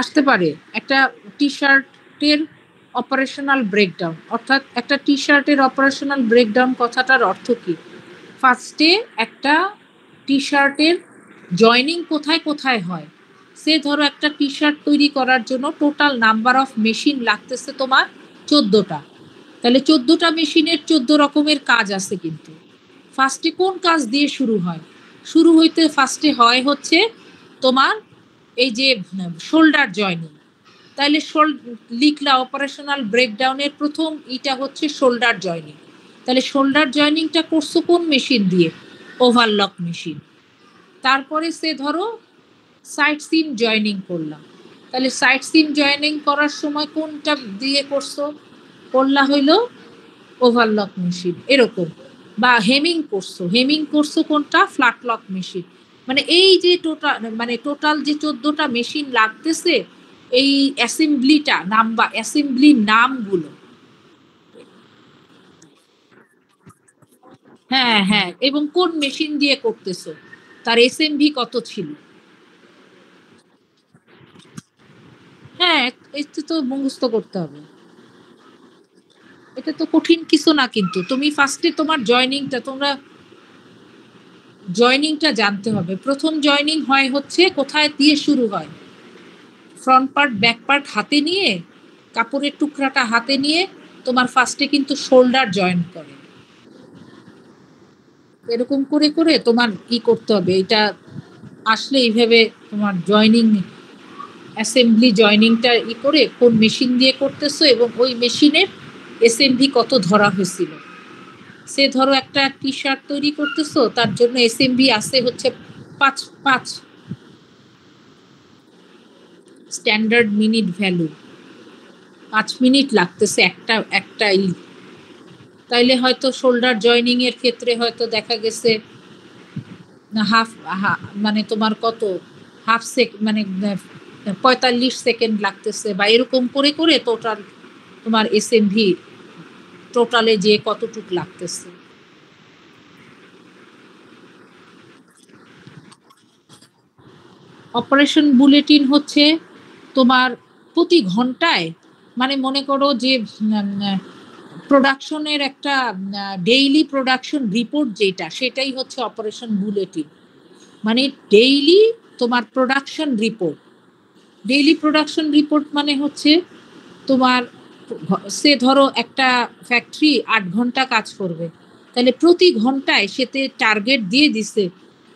আসতে পারে। একটা টি শার্টের অপারেশনাল ব্রেকডাউন, অর্থাৎ একটা টি শার্টের অপারেশনাল ব্রেকডাউন কথাটার অর্থ কি, ফার্স্টে একটা টি শার্টের জয়নিং কোথায় কোথায় হয়, সে ধরো একটা টি শার্ট তৈরি করার জন্য টোটাল নাম্বার অফ মেশিন লাগতেছে তোমার 14টা, তাহলে 14টা মেশিনের 14 রকমের কাজ আছে। কিন্তু ফার্স্টে কোন কাজ দিয়ে শুরু হইতে ফার্স্টে হয় হচ্ছে তোমার এই যে শোল্ডার জয়নিং। তাহলে লিখলা অপারেশনাল ব্রেকডাউনের প্রথম এটা হচ্ছে শোল্ডার জয়নিং। তাহলে শোল্ডার জয়নিংটা করছো কোন মেশিন দিয়ে, ওভারলক মেশিন। তারপরে সে ধরো সাইড সিম জয়নিং করলাম, তাহলে সাইড সিম জয়নিং করার সময় কোনটা দিয়ে করলা হইলো ওভারলক মেশিন, এরকম। বা হেমিং করছো কোনটা, ফ্ল্যাটলক মেশিন। মানে এই যে টোটাল যে 14টা মেশিন লাগতেছে, এই অ্যাসেম্বলিটা নাম্বার, অ্যাসেম্বলির নামগুলো। হ্যাঁ, এবং কোন মেশিন দিয়ে করতেছো, তার এসএমভি কত ছিল। হ্যাঁ, এটা তো মুখস্থ করতে হবে, এটা তো কঠিন কিছু না। কিন্তু তুমি ফার্স্টে তোমার জয়নিংটা জানতে হবে। প্রথম জয়নিং হয় হচ্ছে কোথায় দিয়ে শুরু হয়, ফ্রন্ট পার্ট ব্যাক পার্ট হাতে নিয়ে কাপড়ের টুকরাটা হাতে নিয়ে তোমার ফার্স্টে কিন্তু শোল্ডার জয়েন করে, এরকম করে করে তোমার কি করতে হবে, এটা আসলে এইভাবে তোমার জয়েনিং অ্যাসেম্বলি জয়েনিংটা করে কোন মেশিন দিয়ে করতেছো এবং ওই মেশিনের এসএমভি কত ধরা হয়েছিল। সে ধরো একটা টি শার্ট তৈরি করতেছো, তার জন্য এসএমভি আসে হচ্ছে 5 স্ট্যান্ডার্ড মিনিট ভ্যালু, 5 মিনিট লাগতেছে একটা তাইলে হয়তো শোল্ডার জয়েনিং এর ক্ষেত্রে হয়তো দেখা গেছে মানে তোমার কত হাফ মানে 45 সেকেন্ড লাগতেছে, বা এরকম করে করে টোটাল তোমার এসএমভি টোটালে যে কতটুক লাগতেছে। অপারেশন বুলেটিন হচ্ছে তোমার প্রতি ঘন্টায়, মানে মনে করো যে প্রোডাকশনের একটা ডেইলি প্রোডাকশন রিপোর্ট যেটা, সেটাই হচ্ছে অপারেশন বুলেটিন। মানে ডেইলি তোমার production report. Daily production report মানে হচ্ছে তোমার সে ধরো একটা ফ্যাক্টরি 8 ঘন্টা কাজ করবে, তাহলে প্রতি ঘন্টায় সেতে টার্গেট দিয়ে দিছে,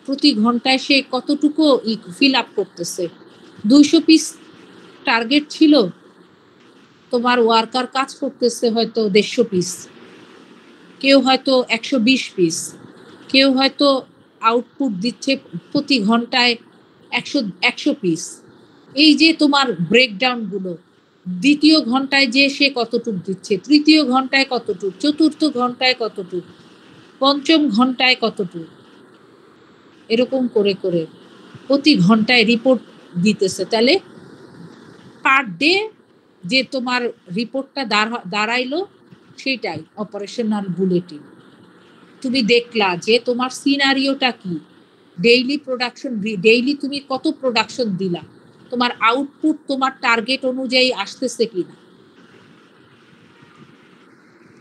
প্রতি ঘন্টায় সে কতটুকু ফিল আপ করতেছে। 200 পিস টার্গেট ছিল, তোমার ওয়ার্কার কাজ করতেছে হয়তো 150 পিস, কেউ হয়তো 120 পিস, কেউ হয়তো আউটপুট দিচ্ছে প্রতি ঘন্টায় 100 পিস। এই যে তোমার ব্রেকডাউনগুলো, দ্বিতীয় ঘন্টায় যে সে কতটুক দিচ্ছে, তৃতীয় ঘন্টায় কতটুক, চতুর্থ ঘন্টায় কতটুক, পঞ্চম ঘন্টায় কতটুক, এরকম করে করে প্রতি ঘন্টায় রিপোর্ট দিতেছে। তাহলে পার ডে যে তোমার রিপোর্টটা দাঁড়াইলো সেটাই অপারেশনাল বুলেটিন। তুমি দেখলা যে তোমার সিনারিওটা কি, ডেইলি প্রোডাকশন, ডেইলি তুমি কত প্রোডাকশন দিলা, তোমার আউটপুট তোমার টার্গেট অনুযায়ী আসতেছে কিনা।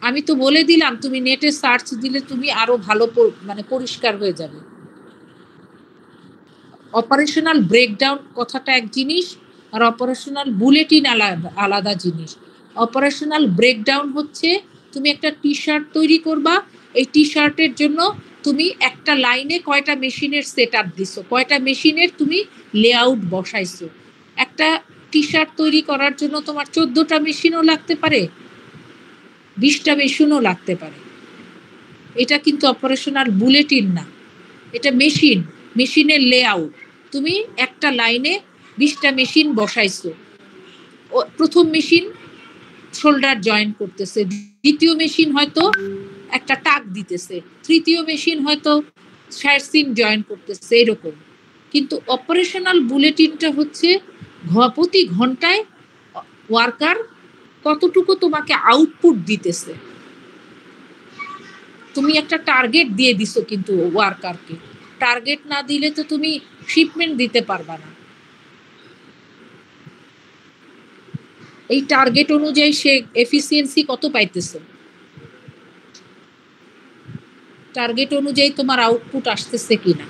আমি তো বলে দিলাম, তুমি নেটে সার্চ দিলে তুমি আরো ভালো মানে পরিষ্কার হয়ে যাবে। অপারেশনাল ব্রেকডাউন কথাটা এক জিনিস, আর অপারেশনাল বুলেটিন আলাদা জিনিস। অপারেশনাল ব্রেকডাউন হচ্ছে তুমি একটা টি শার্ট তৈরি করবা, এই টি শার্টের জন্য তুমি একটা লাইনে কয়টা মেশিনের সেট আপ দিছো, কয়টা মেশিনের তুমি লেআউট বসাইছো। একটা টি শার্ট তৈরি করার জন্য তোমার 14টা মেশিনও লাগতে পারে, 20টা মেশিনও লাগতে পারে। এটা কিন্তু অপারেশনাল বুলেটিন না, এটা মেশিন, মেশিনের লেআউট। তুমি একটা লাইনে 20টা মেশিন বসাইছো, প্রথম মেশিন শোল্ডার জয়েন করতেছে, দ্বিতীয় মেশিন হয়তো একটা টাক দিতেছে, তৃতীয় মেশিন হয়তো শার্সিন জয়েন করতেছে, এরকম। কিন্তু অপারেশনাল বুলেটিনটা হচ্ছে প্রতি ঘন্টায় ওয়ার্কার কতটুকু তোমাকে আউটপুট দিতেছে। তুমি একটা টার্গেট দিয়ে দিছো কিন্তু ওয়ার্কারকে, টার্গেট না দিলে তো তুমি শিপমেন্ট দিতে পারবা না। এই টার্গেট অনুযায়ী সে এফিসিয়েন্সি কত পাইতেছে, টার্গেট অনুযায়ী তোমার আউটপুট আসতেছে কিনা,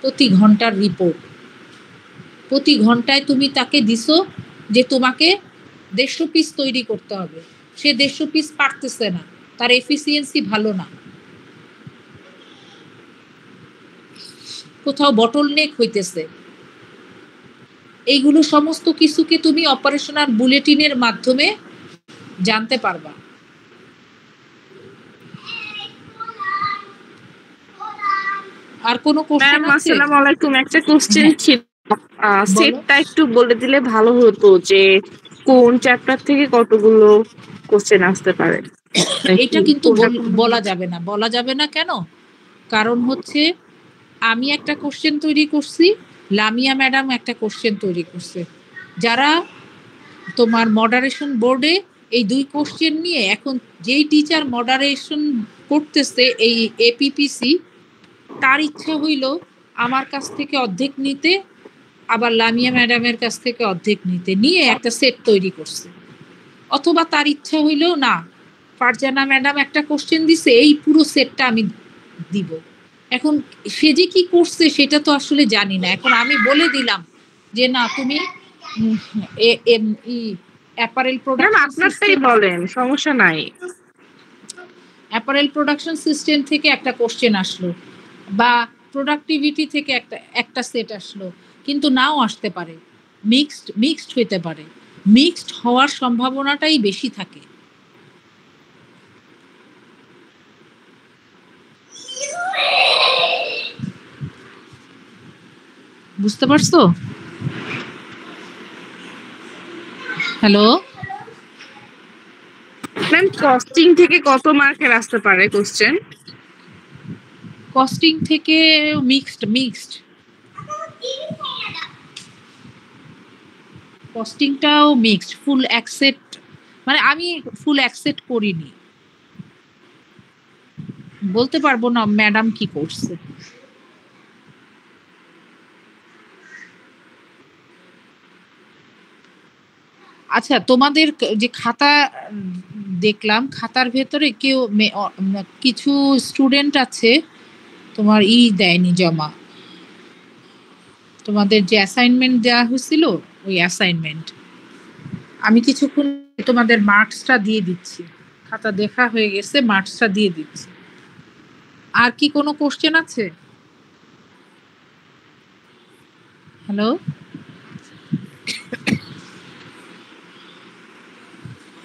প্রতি ঘন্টার রিপোর্ট। প্রতি ঘন্টায় তুমি তাকে দিছো যে তোমাকে 150 পিস তৈরি করতে হবে, সে 150 পিস পারতেছে না, তার এফিসিয়েন্সি ভালো না, কোথাও বটলনেক হইতেছে। এইগুলো সমস্ত কিছুকে তুমি অপারেশনাল বুলেটিনের মাধ্যমে জানতে পারবা। আর কোনো কোশ্চেন আছে? আসসালামু আলাইকুম, একটা কোশ্চেন ছিল, সেটটা একটু বলে দিলে ভালো হতো যে কোন চ্যাপ্টার থেকে কতগুলো কোশ্চেন আসতে পারে। এটা কিন্তু বলা যাবে না, বলা যাবে না। কেন? কারণ হচ্ছে আমি একটা কোশ্চেন তৈরি করছি, লামিয়া ম্যাডাম একটা কোশ্চেন তৈরি করছে। যারা তোমার মডারেশন বোর্ডে এই 2 কোশ্চেন নিয়ে এখন যেই টিচার মডারেশন করতেছে এই এপিপিসি, তার ইচ্ছা হইল আমার কাছ থেকে অর্ধেক নিতে, আবার লামিয়া ম্যাডামের কাছ থেকে অর্ধেক নিতে, নিয়ে একটা সেট তৈরি করছে। অথবা তার ইচ্ছা হইল না, ফারজানা ম্যাডাম একটা কোশ্চেন দিছে, এই পুরো সেটটা আমি দিব। এখন সে যে কি করছে সেটা তো আসলে জানি না। এখন আমি বলে দিলাম যে না, তুমি অ্যাপারেল ম্যাম প্রোডাকশন আপনারটাই বলেন, সমস্যা নাই। অ্যাপারেল প্রোডাকশন সিস্টেম থেকে একটা কোশ্চেন আসলো, বা প্রোডাক্টিভিটি থেকে একটা সেট আসলো, কিন্তু নাও আসতে পারে, মিক্সড হইতে পারে। মিক্সড হওয়ার সম্ভাবনাটাই বেশি থাকে। বুঝতে পারছো? হ্যালো, ম্যাম কস্টিং থেকে কত মার্কের আসতে পারে কোশ্চেন? কস্টিং থেকে মিক্সড কস্টিংটাও মিক্সড, ফুল অ্যাকসেপ্ট, মানে আমি ফুল অ্যাকসেপ্ট করিনি, বলতে পারবো না ম্যাডাম কি করছে। আচ্ছা, তোমাদের যে খাতা দেখলাম, খাতার ভেতরে কেউ কিছু স্টুডেন্ট আছে তোমার দেয়নি জমা, তোমাদের যে অ্যাসাইনমেন্ট দেওয়া হয়েছিল ওই অ্যাসাইনমেন্ট। আমি কিছুক্ষণ তোমাদের মার্কসটা দিয়ে দিচ্ছি, খাতা দেখা হয়ে গেছে, মার্কসটা দিয়ে দিচ্ছি। আর কি কোনো কোশ্চেন আছে? Hello,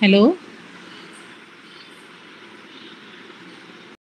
hello.